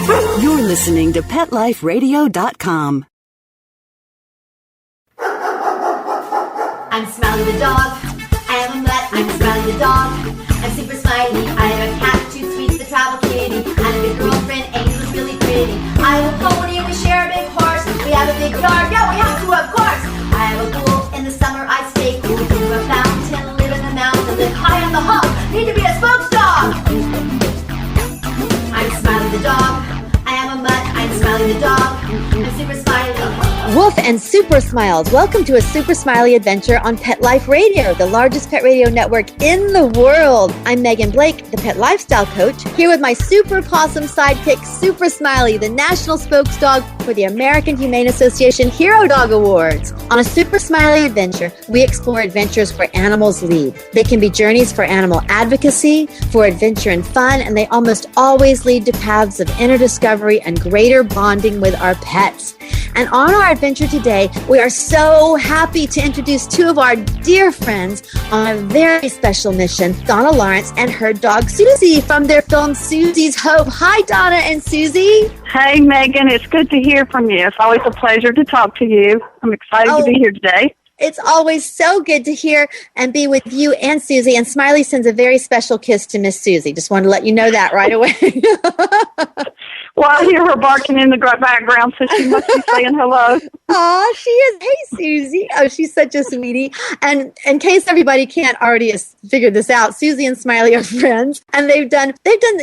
You're listening to PetLifeRadio.com. I'm Smiley the dog. I am a mutt. I'm Smiley the dog. I'm super smiley. I have a cat, 2 sweets, the travel kitty. I have a good girlfriend, Angel's really pretty. I have a pony and we share a big horse. We have a big yard. Yeah, we have to, of course. I have a pool. In the summer I stay cool. To a fountain, live in the mountains, live high on the hog. Need to be a spokes dog. I'm Smiley the dog. I am a mutt. I'm Smiley the dog. I'm super smiley. Woof and Super Smiles. Welcome to a Super Smiley Adventure on Pet Life Radio, the largest pet radio network in the world. I'm Megan Blake, the pet lifestyle coach, here with my super possum sidekick, Super Smiley, the national spokes dog for the American Humane Association Hero Dog Awards. On a Super Smiley Adventure, we explore adventures where animals lead. They can be journeys for animal advocacy, for adventure and fun, and they almost always lead to paths of inner discovery and greater bonding with our pets. And on our adventure today, we are so happy to introduce 2 of our dear friends on a very special mission, Donna Lawrence and her dog Susie from their film Susie's Hope. Hi, Donna and Susie. Hey, Megan. It's good to hear from you. It's always a pleasure to talk to you. I'm excited to be here today. It's always so good to hear and be with you and Susie. And Smiley sends a very special kiss to Miss Susie. Just wanted to let you know that right away. Well, I hear her barking in the background, so she must be saying hello. Aw, she is. Hey, Susie. Oh, she's such a sweetie. And in case everybody can't already figure this out, Susie and Smiley are friends, and they've done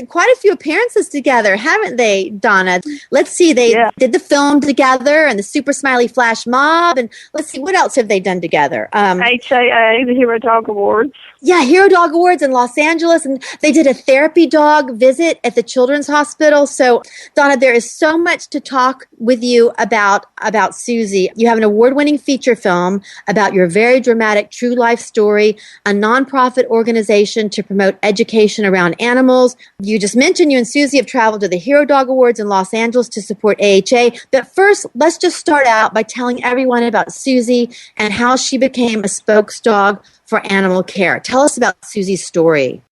quite a few appearances together, haven't they, Donna? Let's see. They did the film together and the Super Smiley Flash Mob, and let's see, what else have they done together? HAA, the Hero Dog Awards. Yeah, Hero Dog Awards in Los Angeles, and they did a therapy dog visit at the Children's Hospital. So, Donna, there is so much to talk with you about Susie. You have an award-winning feature film about your very dramatic true life story, a nonprofit organization to promote education around animals. You just mentioned you and Susie have traveled to the Hero Dog Awards in Los Angeles to support AHA. But first, let's just start out by telling everyone about Susie and how she became a spokes dog for animal care. Tell us about Susie's story.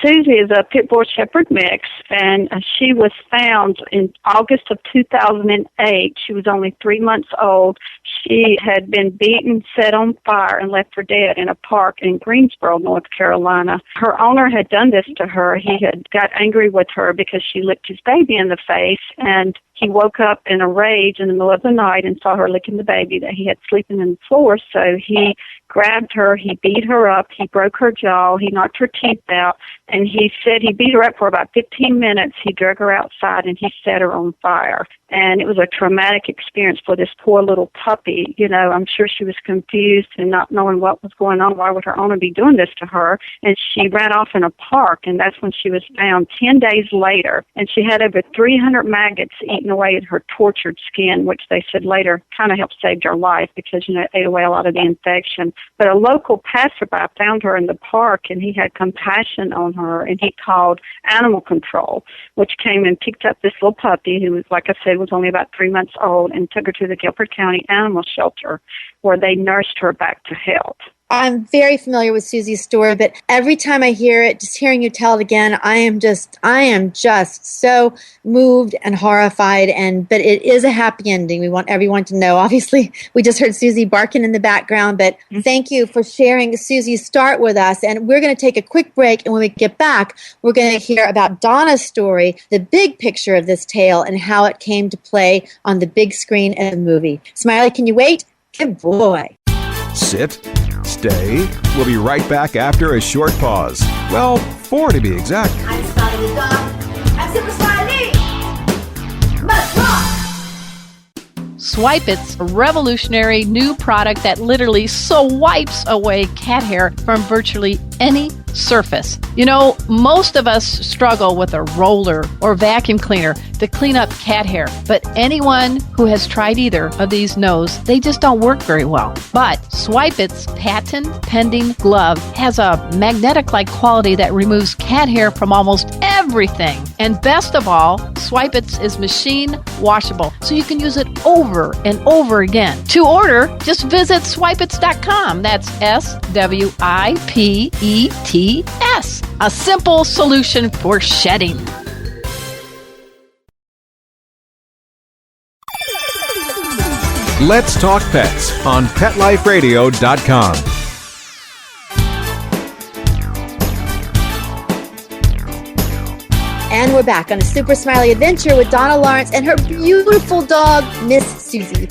Susie is a pit bull shepherd mix, and she was found in August of 2008. She was only 3 months old. She had been beaten, set on fire, and left for dead in a park in Greensboro, North Carolina. Her owner had done this to her. He had got angry with her because she licked his baby in the face, and he woke up in a rage in the middle of the night and saw her licking the baby that he had sleeping on the floor. So he grabbed her, he beat her up, he broke her jaw, he knocked her teeth out, and he said he beat her up for about 15 minutes. He drug her outside and he set her on fire. And it was a traumatic experience for this poor little puppy. You know, I'm sure she was confused and not knowing what was going on. Why would her owner be doing this to her? And she ran off in a park, and that's when she was found 10 days later. And she had over 300 maggots eating away at her tortured skin, which they said later kind of helped save her life because, you know, it ate away a lot of the infection. But a local passerby found her in the park, and he had compassion on her, and he called animal control, which came and picked up this little puppy who was, like I said, was only about 3 months old, and took her to the Guilford County Animal Shelter where they nursed her back to health. I'm very familiar with Susie's story, but every time I hear it, just hearing you tell it again, I am just so moved and horrified. But it is a happy ending. We want everyone to know. Obviously, we just heard Susie barking in the background, but thank you for sharing Susie's start with us. And we're going to take a quick break, and when we get back, we're going to hear about Donna's story, the big picture of this tale, and how it came to play on the big screen in the movie. Smiley, can you wait? Good boy. Sit. Stay. We'll be right back after a short pause. Well, 4 to be exact. I'm Smiley the dog. I'm Super Smiley. Must rock. Swipe It's a revolutionary new product that literally swipes away cat hair from virtually any surface. You know, most of us struggle with a roller or vacuum cleaner to clean up cat hair, but anyone who has tried either of these knows they just don't work very well. But Swipe It's patent-pending glove has a magnetic-like quality that removes cat hair from almost everything. And best of all, Swipe It's is machine washable, so you can use it over and over again. To order, just visit swipeits.com. That's SWIPETS. A simple solution for shedding. Let's Talk Pets on PetLifeRadio.com. And we're back on a Super Smiley Adventure with Donna Lawrence and her beautiful dog, Miss Susie.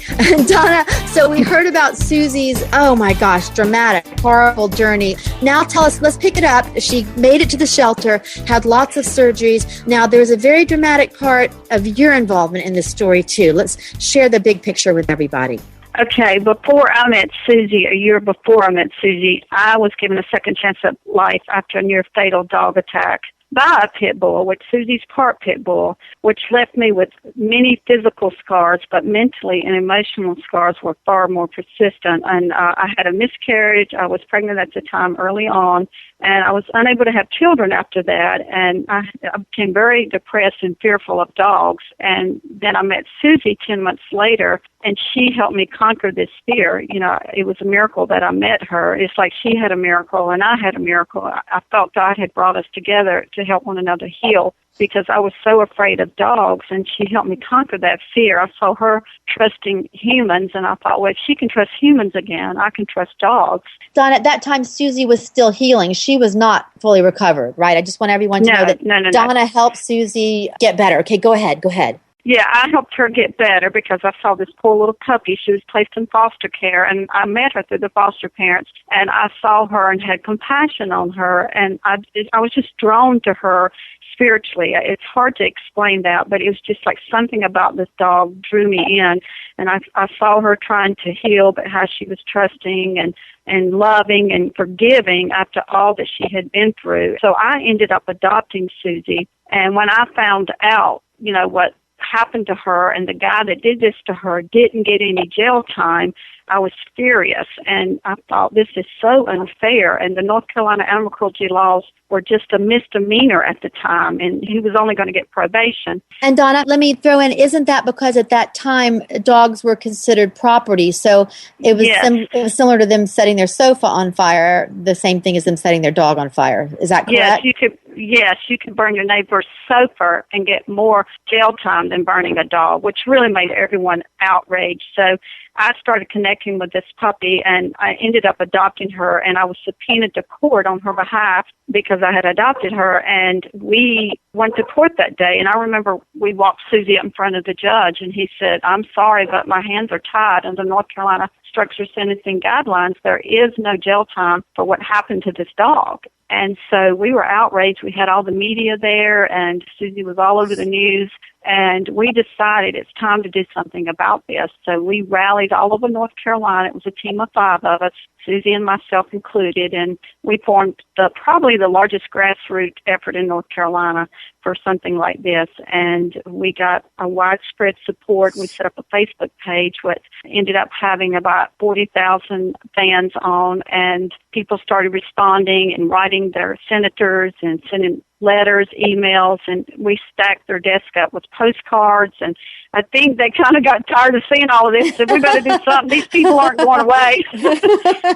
Donna, so we heard about Susie's, oh my gosh, dramatic, horrible journey. Now tell us, let's pick it up. She made it to the shelter, had lots of surgeries. Now there's a very dramatic part of your involvement in this story too. Let's share the big picture with everybody. Okay, before I met Susie, a year before I met Susie, I was given a second chance at life after a near fatal dog attack by a pit bull, which Susie's part pit bull, which left me with many physical scars, but mentally and emotional scars were far more persistent. And I had a miscarriage. I was pregnant at the time early on, and I was unable to have children after that. And I became very depressed and fearful of dogs. And then I met Susie 10 months later, and she helped me conquer this fear. You know, it was a miracle that I met her. It's like she had a miracle and I had a miracle. I felt God had brought us together to help one another heal because I was so afraid of dogs, and she helped me conquer that fear. I saw her trusting humans, and I thought, well, if she can trust humans again, I can trust dogs. Dawn, at that time, Susie was still healing. She was not fully recovered, right? I just want everyone to know that Donna helped Susie get better. Okay, go ahead. Yeah, I helped her get better because I saw this poor little puppy. She was placed in foster care, and I met her through the foster parents, and I saw her and had compassion on her, and I was just drawn to her spiritually. It's hard to explain that, but it was just like something about this dog drew me in, and I saw her trying to heal, but how she was trusting and loving and forgiving after all that she had been through. So I ended up adopting Susie, and when I found out, you know, what happened to her and the guy that did this to her didn't get any jail time, I was furious, and I thought, this is so unfair, and the North Carolina animal cruelty laws were just a misdemeanor at the time, and he was only going to get probation. And Donna, let me throw in, isn't that because at that time dogs were considered property, so it was, it was similar to them setting their sofa on fire, the same thing as them setting their dog on fire. Is that correct? Yes, you could burn your neighbor's sofa and get more jail time than burning a dog, which really made everyone outraged. So I started connecting with this puppy, and I ended up adopting her, and I was subpoenaed to court on her behalf because I had adopted her, and we went to court that day, and I remember we walked Susie up in front of the judge, and he said, I'm sorry, but my hands are tied under North Carolina structured sentencing guidelines. There is no jail time for what happened to this dog. And so we were outraged. We had all the media there, and Susie was all over the news. And we decided it's time to do something about this. So we rallied all over North Carolina. It was a team of 5 of us, Susie and myself included, and we formed probably the largest grassroots effort in North Carolina for something like this. And we got a widespread support. We set up a Facebook page, which ended up having about 40,000 fans on, and people started responding and writing their senators and sending letters, emails, and we stacked their desk up with postcards. And I think they kind of got tired of seeing all of this, so we better do something. These people aren't going away.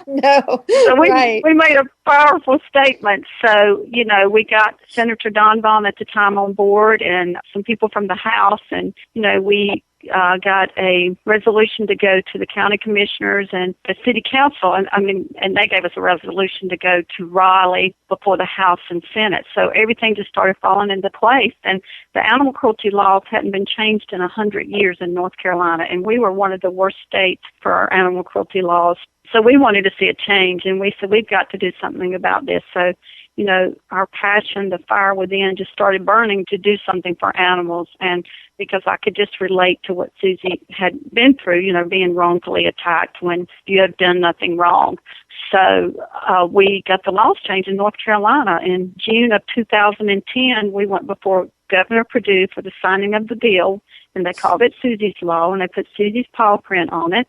No. So we made a powerful statement. So, you know, we got Senator Don Vaughn at the time on board and some people from the House, and, you know, we got a resolution to go to the county commissioners and the city council, and they gave us a resolution to go to Raleigh before the House and Senate. So everything just started falling into place, and the animal cruelty laws hadn't been changed in 100 years in North Carolina, and we were one of the worst states for our animal cruelty laws. So we wanted to see a change, and we said, we've got to do something about this. So, you know, our passion, the fire within just started burning to do something for animals. And because I could just relate to what Susie had been through, you know, being wrongfully attacked when you have done nothing wrong. So we got the laws changed in North Carolina. In June of 2010, we went before Governor Perdue for the signing of the bill, and they called it Susie's Law, and they put Susie's paw print on it.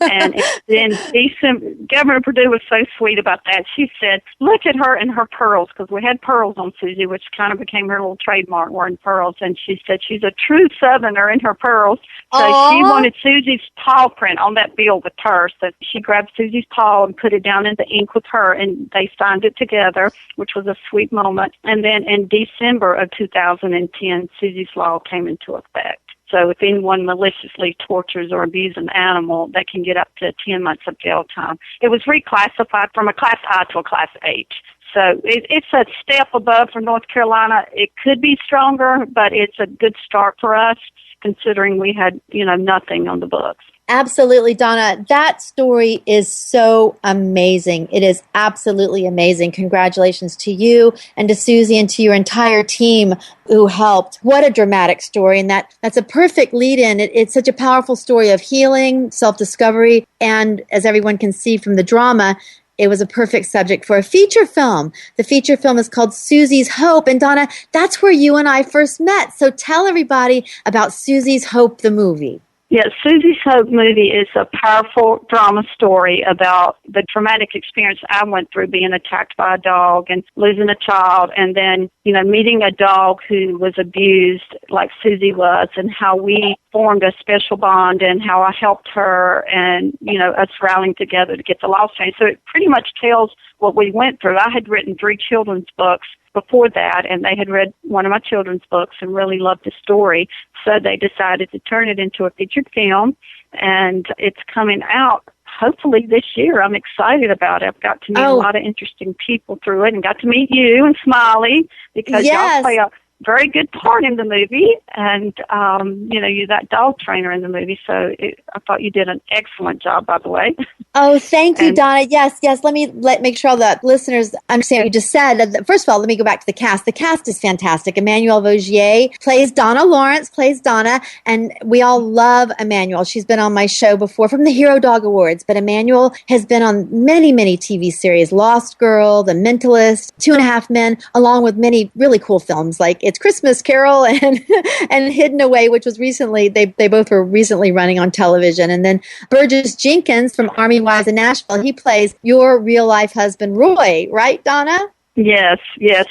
And then December, Governor Perdue was so sweet about that. She said, look at her and her pearls, because we had pearls on Susie, which kind of became her little trademark, wearing pearls. And she said she's a true Southerner in her pearls. So she wanted Susie's paw print on that bill with her. So she grabbed Susie's paw and put it down in the ink with her, and they signed it together, which was a sweet moment. And then in December of 2010, Susie's Law came into effect. So if anyone maliciously tortures or abuses an animal, they can get up to 10 months of jail time. It was reclassified from a Class I to a Class H. So it's a step above for North Carolina. It could be stronger, but it's a good start for us, considering we had, nothing on the books. Absolutely, Donna. That story is so amazing. It is absolutely amazing. Congratulations to you and to Susie and to your entire team who helped. What a dramatic story. And that's a perfect lead-in. It's such a powerful story of healing, self-discovery, and as everyone can see from the drama, it was a perfect subject for a feature film. The feature film is called Susie's Hope. And Donna, that's where you and I first met. So tell everybody about Susie's Hope, the movie. Yes, Susie's Hope movie is a powerful drama story about the traumatic experience I went through being attacked by a dog and losing a child, and then, meeting a dog who was abused like Susie was, and how we formed a special bond and how I helped her and, us rallying together to get the law changed. So it pretty much tells what we went through. I had written 3 children's books before that, and they had read one of my children's books and really loved the story. So they decided to turn it into a featured film, and it's coming out hopefully this year. I'm excited about it. I've got to meet a lot of interesting people through it, and got to meet you and Smiley, because y'all play a very good part in the movie, and you're that dog trainer in the movie, so I thought you did an excellent job, by the way. Oh, thank you, Donna. Yes. Let me make sure that listeners understand what you just said. First of all, let me go back to the cast. The cast is fantastic. Emmanuelle Vaugier plays Donna Lawrence, plays Donna, and we all love Emmanuelle. She's been on my show before from the Hero Dog Awards, but Emmanuelle has been on many, many TV series, Lost Girl, The Mentalist, 2.5 Men, along with many really cool films like It's Christmas Carol and Hidden Away, which was recently, they both were recently running on television. And then Burgess Jenkins from Army Wives in Nashville, he plays your real life husband, Roy, right, Donna? Yes,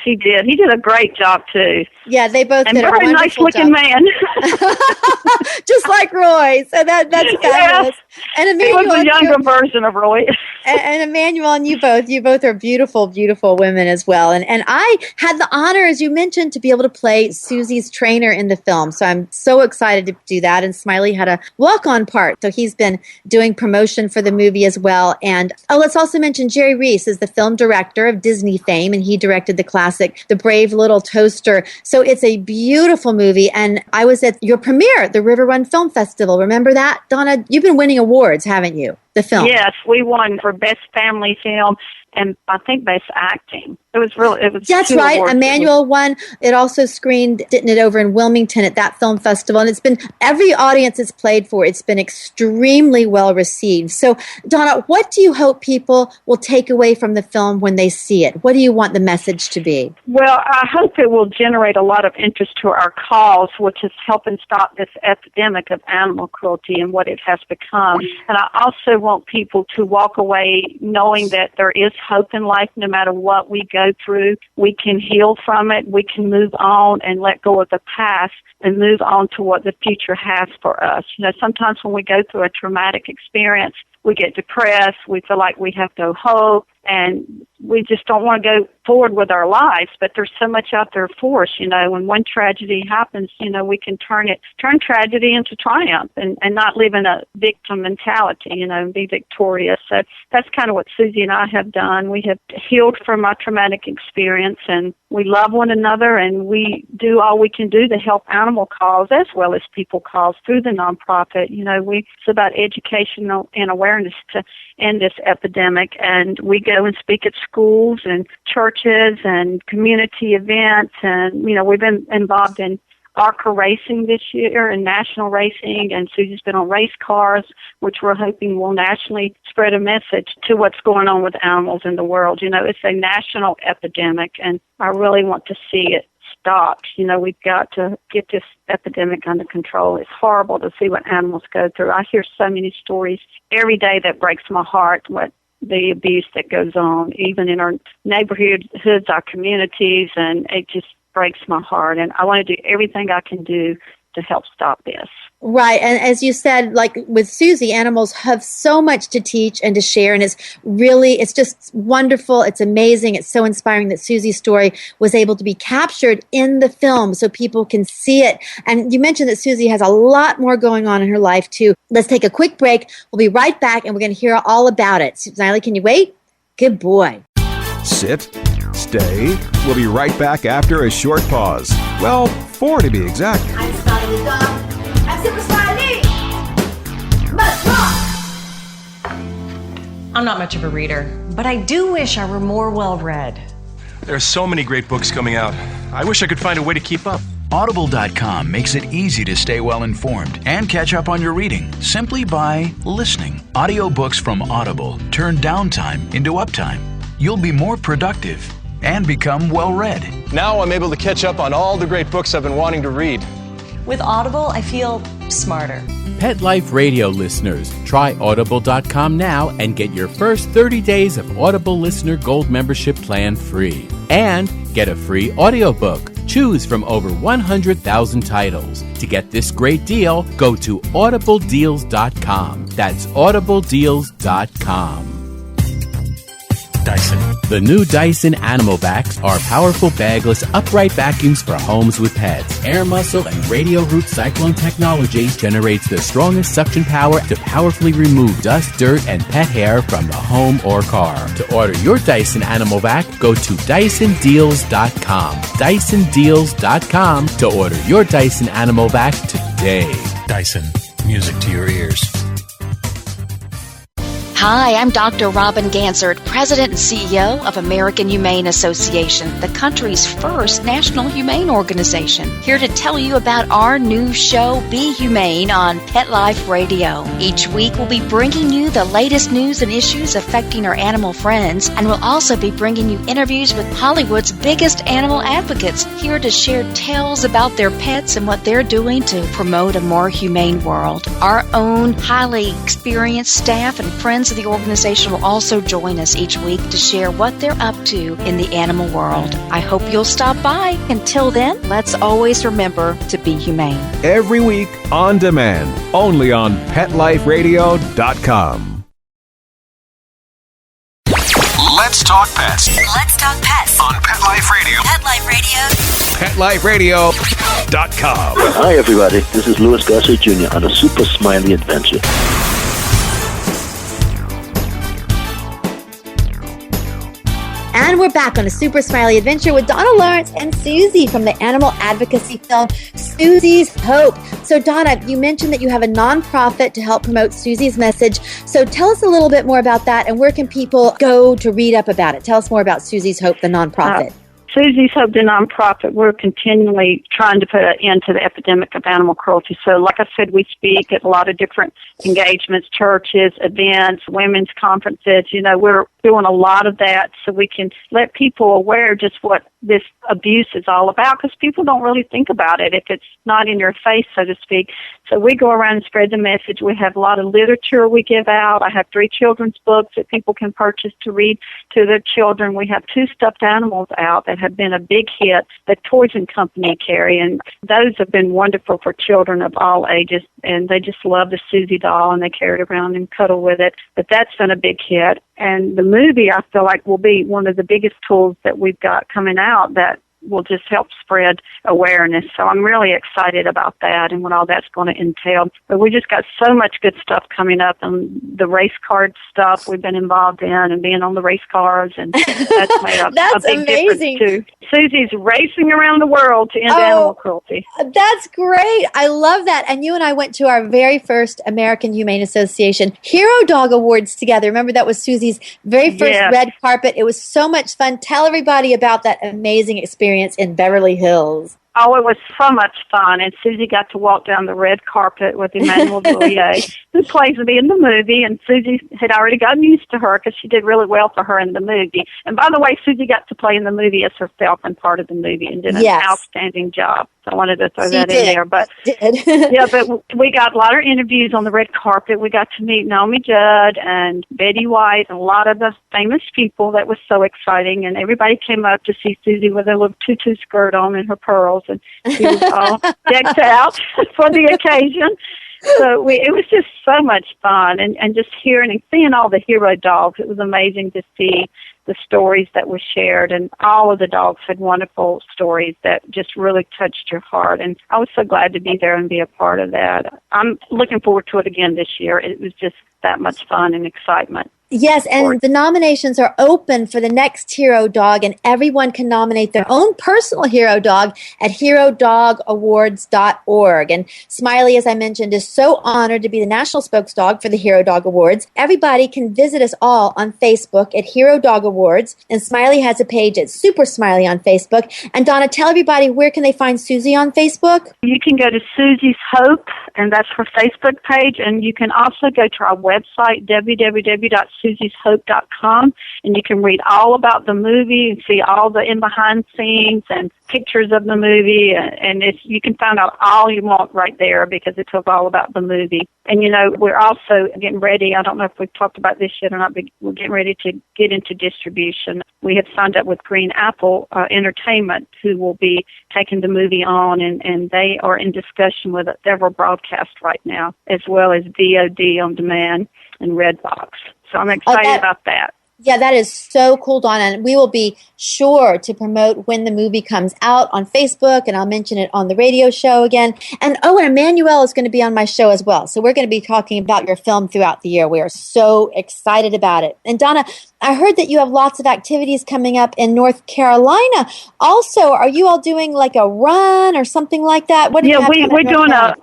he did. He did a great job, too. Yeah, they both did a wonderful job. And very nice-looking man. Just like Roy. So that's fabulous. Yeah. And Emmanuelle, he was a younger version of Roy. and Emmanuelle, and you both are beautiful, beautiful women as well. And I had the honor, as you mentioned, to be able to play Susie's trainer in the film. So I'm so excited to do that. And Smiley had a walk-on part. So he's been doing promotion for the movie as well. And let's also mention Jerry Reese is the film director of Disney fame, and he directed the classic The Brave Little Toaster. So it's a beautiful movie. And I was at your premiere, the River Run Film Festival. Remember that? Donna, you've been winning awards, haven't you? The film. Yes, we won for Best Family Film and I think Best Acting. That's right. Emmanuelle won. It also screened, didn't it, over in Wilmington at that film festival. And it's been, every audience it's played for, it's been extremely well received. So, Donna, what do you hope people will take away from the film when they see it? What do you want the message to be? Well, I hope it will generate a lot of interest to our cause, which is helping stop this epidemic of animal cruelty and what it has become. And I also want people to walk away knowing that there is hope in life no matter what we go through. We can heal from it. We can move on and let go of the past and move on to what the future has for us. Sometimes when we go through a traumatic experience, we get depressed, we feel like we have no hope, and we just don't want to go forward with our lives. But there's so much out there for us, when one tragedy happens, we can turn tragedy into triumph and not live in a victim mentality, and be victorious. So that's kind of what Susie and I have done. We have healed from our traumatic experience, and we love one another, and we do all we can do to help animal cause as well as people cause through the nonprofit. It's about education and awareness to end this epidemic, and we go and speak at schools and churches and community events, and we've been involved in ARCA racing this year and national racing, and Susie's been on race cars, which we're hoping will nationally spread a message to what's going on with animals in the world. It's a national epidemic, and I really want to see it stopped. We've got to get this epidemic under control. It's horrible to see what animals go through. I hear so many stories every day that breaks my heart, what the abuse that goes on, even in our neighborhoods, our communities, and it just breaks my heart. And I want to do everything I can do to help stop this. Right. And as you said, like with Susie, animals have so much to teach and to share. And it's just wonderful. It's amazing. It's so inspiring that Susie's story was able to be captured in the film so people can see it. And you mentioned that Susie has a lot more going on in her life too. Let's take a quick break. We'll be right back and we're going to hear all about it. Smiley, can you wait? Good boy. Sit, stay. We'll be right back after a short pause. Well, 4 to be exact. I'm Smiley the dog. I'm Super Smiley. Let's rock. I'm not much of a reader, but I do wish I were more well-read. There are so many great books coming out. I wish I could find a way to keep up. Audible.com makes it easy to stay well-informed and catch up on your reading simply by listening. Audiobooks from Audible turn downtime into uptime. You'll be more productive and become well-read. Now I'm able to catch up on all the great books I've been wanting to read. With Audible, I feel smarter. Pet Life Radio listeners, try Audible.com now and get your first 30 days of Audible Listener Gold membership plan free. And get a free audiobook. Choose from over 100,000 titles. To get this great deal, go to audibledeals.com. That's audibledeals.com. Dyson. The new Dyson Animal Vacs are powerful bagless upright vacuums for homes with pets. Air muscle and radio root cyclone technology generates the strongest suction power to powerfully remove dust, dirt, and pet hair from the home or car. To order your Dyson Animal Vac, go to DysonDeals.com. DysonDeals.com to order your Dyson Animal Vac today. Dyson. Music to your ears. Hi, I'm Dr. Robin Gansert, President and CEO of American Humane Association, the country's first national humane organization. Here to tell you about our new show, Be Humane, on Pet Life Radio. Each week we'll be bringing you the latest news and issues affecting our animal friends, and we'll also be bringing you interviews with Hollywood's biggest animal advocates, here to share tales about their pets and what they're doing to promote a more humane world. Our own highly experienced staff and friends of the organization will also join us each week to share what they're up to in the animal world. I hope you'll stop by. Until then, let's always remember to be humane. Every week on demand, only on PetLifeRadio.com. Let's talk pets. Let's talk pets On Pet Life Radio. Pet Life Radio. PetLifeRadio.com. Hi, everybody. This is Louis Garcia Jr. on a Super Smiley Adventure. And we're back on a Super Smiley Adventure with Donna Lawrence and Susie from the animal advocacy film, Susie's Hope. So, Donna, you mentioned that you have a nonprofit to help promote Susie's message. So tell us a little bit more about that, and where can people go to read up about it? Tell us more about Susie's Hope, the nonprofit. Susie's Hope, the nonprofit, we're continually trying to put an end to the epidemic of animal cruelty. So, like I said, we speak at a lot of different engagements, churches, events, women's conferences. You know, we're doing a lot of that so we can let people aware just what this abuse is all about, because people don't really think about it if it's not in your face, so to speak. So we go around and spread the message. We have a lot of literature we give out. I have 3 children's books that people can purchase to read to their children. We have 2 stuffed animals out that have been a big hit that Toys and Company carry, and those have been wonderful for children of all ages, and they just love the Susie doll, and they carry it around and cuddle with it. But that's been a big hit. And the movie, I feel like, will be one of the biggest tools that we've got coming out that will just help spread awareness. So I'm really excited about that and what all that's going to entail. But we just got so much good stuff coming up, and the race card stuff we've been involved in and being on the race cars, and that's made a, That's a big amazing. difference too. Susie's racing around the world to end animal cruelty. That's great. I love that. And you and I went to our very first American Humane Association Hero Dog Awards together. Remember, that was Susie's very first red carpet. It was so much fun. Tell everybody about that amazing experience in Beverly Hills. Oh, it was so much fun, and Susie got to walk down the red carpet with Emmanuelle Vaugier, who plays me in the movie, and Susie had already gotten used to her because she did really well for her in the movie. And by the way, Susie got to play in the movie as herself and part of the movie and did an outstanding job. So I wanted to throw that in there. But yeah, but we got a lot of interviews on the red carpet. We got to meet Naomi Judd and Betty White and a lot of the famous people. That was so exciting, and everybody came up to see Susie with her little tutu skirt on and her pearls. and he was all decked out for the occasion. So it was just so much fun, and just hearing and seeing all the hero dogs. It was amazing to see the stories that were shared, and all of the dogs had wonderful stories that just really touched your heart. And I was so glad to be there and be a part of that. I'm looking forward to it again this year. It was just that much fun and excitement. Yes, and the nominations are open for the next hero dog, and everyone can nominate their own personal hero dog at herodogawards.org. And Smiley, as I mentioned, is so honored to be the national spokesdog for the Hero Dog Awards. Everybody can visit us all on Facebook at Hero Dog Awards, and Smiley has a page at Super Smiley on Facebook. And Donna, tell everybody, where can they find Susie on Facebook? You can go to Susie's Hope, and that's her Facebook page, and you can also go to our website, www.susieshope.com, and you can read all about the movie and see all the in-behind scenes and pictures of the movie, and you can find out all you want right there because it tells all about the movie. And, we're also getting ready. I don't know if we've talked about this yet or not, but we're getting ready to get into distribution. We have signed up with Green Apple Entertainment, who will be taking the movie on, and they are in discussion with several broadcasts right now, as well as VOD on demand and Redbox. So I'm excited about that. Yeah, that is so cool, Donna. And we will be sure to promote when the movie comes out on Facebook, and I'll mention it on the radio show again. And Emmanuelle is going to be on my show as well. So we're going to be talking about your film throughout the year. We are so excited about it. And Donna, I heard that you have lots of activities coming up in North Carolina. Also, are you all doing like a run or something like that? What we're doing a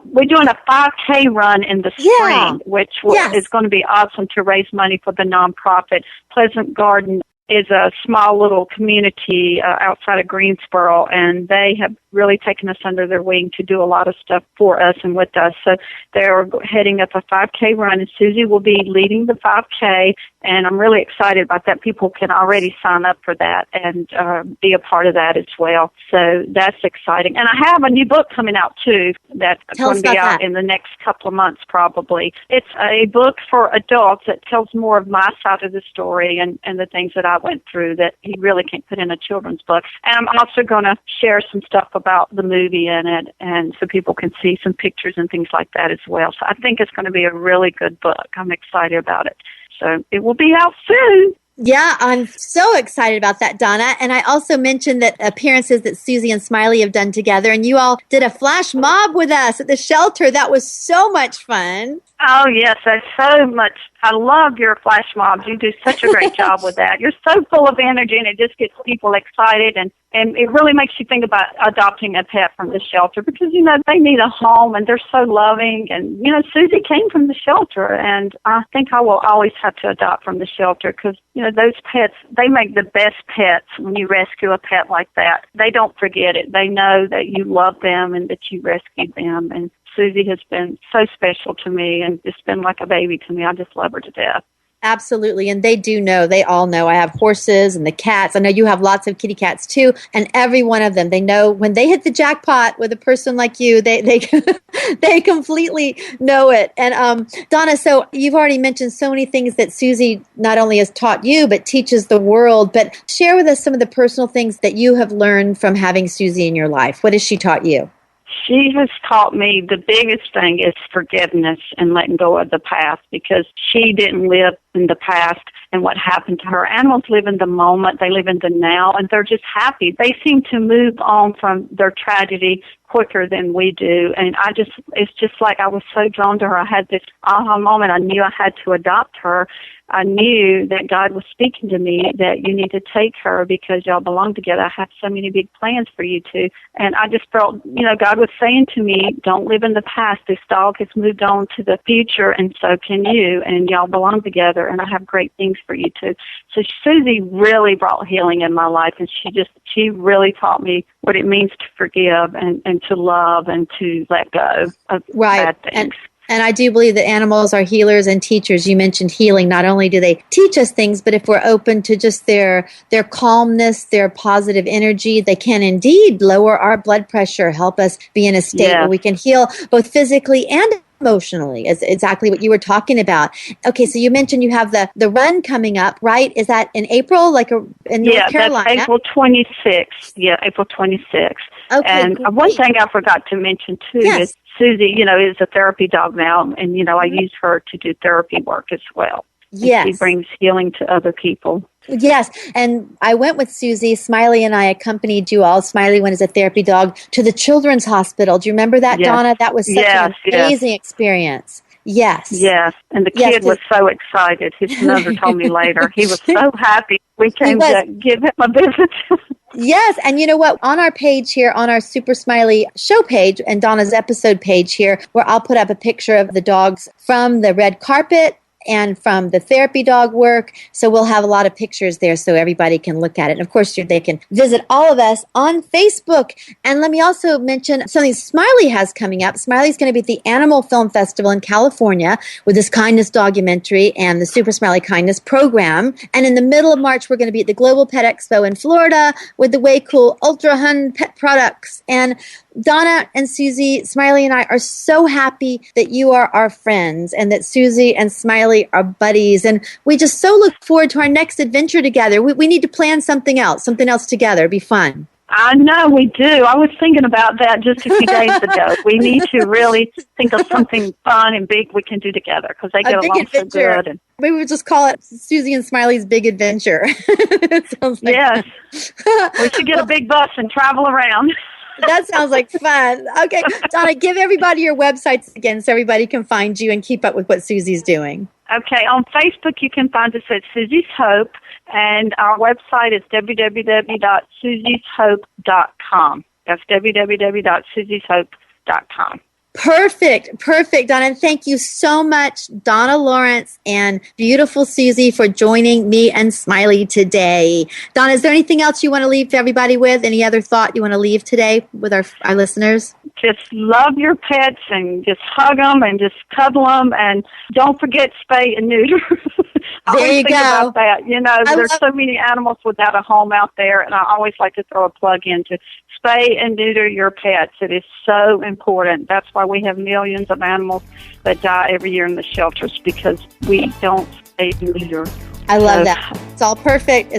5K run in the spring, which is going to be awesome to raise money for the nonprofit. Pleasant Garden is a small little community outside of Greensboro, and they have really taken us under their wing to do a lot of stuff for us and with us. So they're heading up a 5K run, and Susie will be leading the 5K, and I'm really excited about that. People can already sign up for that and be a part of that as well. So that's exciting. And I have a new book coming out, too, that's going to be out in the next couple of months, probably. It's a book for adults that tells more of my side of the story and the things that I went through that you really can't put in a children's book. And I'm also going to share some stuff about the movie in it, and so people can see some pictures and things like that as well. So I think it's going to be a really good book. I'm excited about it. So it will be out soon. Yeah, I'm so excited about that, Donna. And I also mentioned that appearances that Susie and Smiley have done together, and you all did a flash mob with us at the shelter. That was so much fun. Oh, yes, that's so much. I love your flash mobs. You do such a great job with that. You're so full of energy, and it just gets people excited, and it really makes you think about adopting a pet from the shelter because, they need a home, and they're so loving. And, Susie came from the shelter, and I think I will always have to adopt from the shelter because, those pets, they make the best pets when you rescue a pet like that. They don't forget it. They know that you love them and that you rescued them, and Susie has been so special to me and just been like a baby to me. I just love her to death. Absolutely. And they do know. They all know. I have horses and the cats. I know you have lots of kitty cats too. And every one of them, they know when they hit the jackpot with a person like you, they they completely know it. And Donna, so you've already mentioned so many things that Susie not only has taught you, but teaches the world. But share with us some of the personal things that you have learned from having Susie in your life. What has she taught you? She has taught me the biggest thing is forgiveness and letting go of the past because she didn't live in the past and what happened to her. Animals live in the moment. They live in the now, and they're just happy. They seem to move on from their tragedy quicker than we do. And it's just like I was so drawn to her. I had this aha moment. I knew I had to adopt her. I knew that God was speaking to me that you need to take her because y'all belong together. I have so many big plans for you two. And I just felt, God was saying to me, don't live in the past. This dog has moved on to the future, and so can you. And y'all belong together, and I have great things for you two. So Susie really brought healing in my life, and she really taught me what it means to forgive and to love and to let go of bad things. And I do believe that animals are healers and teachers. You mentioned healing. Not only do they teach us things, but if we're open to just their calmness, their positive energy, they can indeed lower our blood pressure, help us be in a state where we can heal both physically and emotionally, is exactly what you were talking about. Okay, so you mentioned you have the run coming up, right? Is that in April, in North Carolina? That's April 26th. Yeah, April 26th. Okay, and one thing I forgot to mention, too, is Susie, is a therapy dog now, and, I use her to do therapy work as well. Yes. She brings healing to other people. Yes, and I went with Susie. Smiley and I accompanied you all. Smiley went as a therapy dog to the Children's Hospital. Do you remember that, Donna? That was such an amazing experience. Yes. Yes, and the kid was so excited. His mother told me later. He was so happy we came to give him a visit. Yes, and you know what? On our page here, on our Super Smiley show page and Donna's episode page here, where I'll put up a picture of the dogs from the red carpet and from the therapy dog work. So we'll have a lot of pictures there so everybody can look at it. And of course, they can visit all of us on Facebook. And let me also mention something Smiley has coming up. Smiley's going to be at the Animal Film Festival in California with his kindness documentary and the Super Smiley Kindness program. And in the middle of March, we're going to be at the Global Pet Expo in Florida with the way cool Ultra Hun pet products. And Donna and Susie, Smiley and I are so happy that you are our friends and that Susie and Smiley are buddies. And we just so look forward to our next adventure together. We need to plan something else together. It'd be fun. I know we do. I was thinking about that just a few days ago. We need to really think of something fun and big we can do together because they get along so good. And maybe we'll just call it Susie and Smiley's Big Adventure. Yes. We should get a big bus and travel around. That sounds like fun. Okay, Donna, give everybody your websites again so everybody can find you and keep up with what Susie's doing. Okay, on Facebook you can find us at Susie's Hope, and our website is www.susieshope.com. That's www.susieshope.com. Perfect, Donna. And thank you so much, Donna Lawrence and beautiful Susie, for joining me and Smiley today. Donna, is there anything else you want to leave everybody with? Any other thought you want to leave today with our listeners? Just love your pets and just hug them and just cuddle them, and don't forget spay and neuter. I always think about that. There's so many animals without a home out there, and I always like to throw a plug into spay and neuter your pets. It is so important. That's why we have millions of animals that die every year in the shelters, because we don't spay and neuter. I love that. It's all perfect,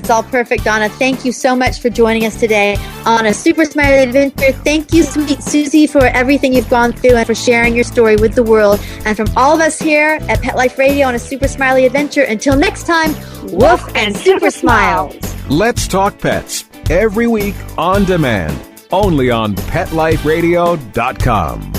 Donna. Thank you so much for joining us today on a Super Smiley Adventure. Thank you, sweet Susie, for everything you've gone through and for sharing your story with the world. And from all of us here at Pet Life Radio on a Super Smiley Adventure, until next time, woof and super smiles. Let's Talk Pets, every week on demand, only on PetLifeRadio.com.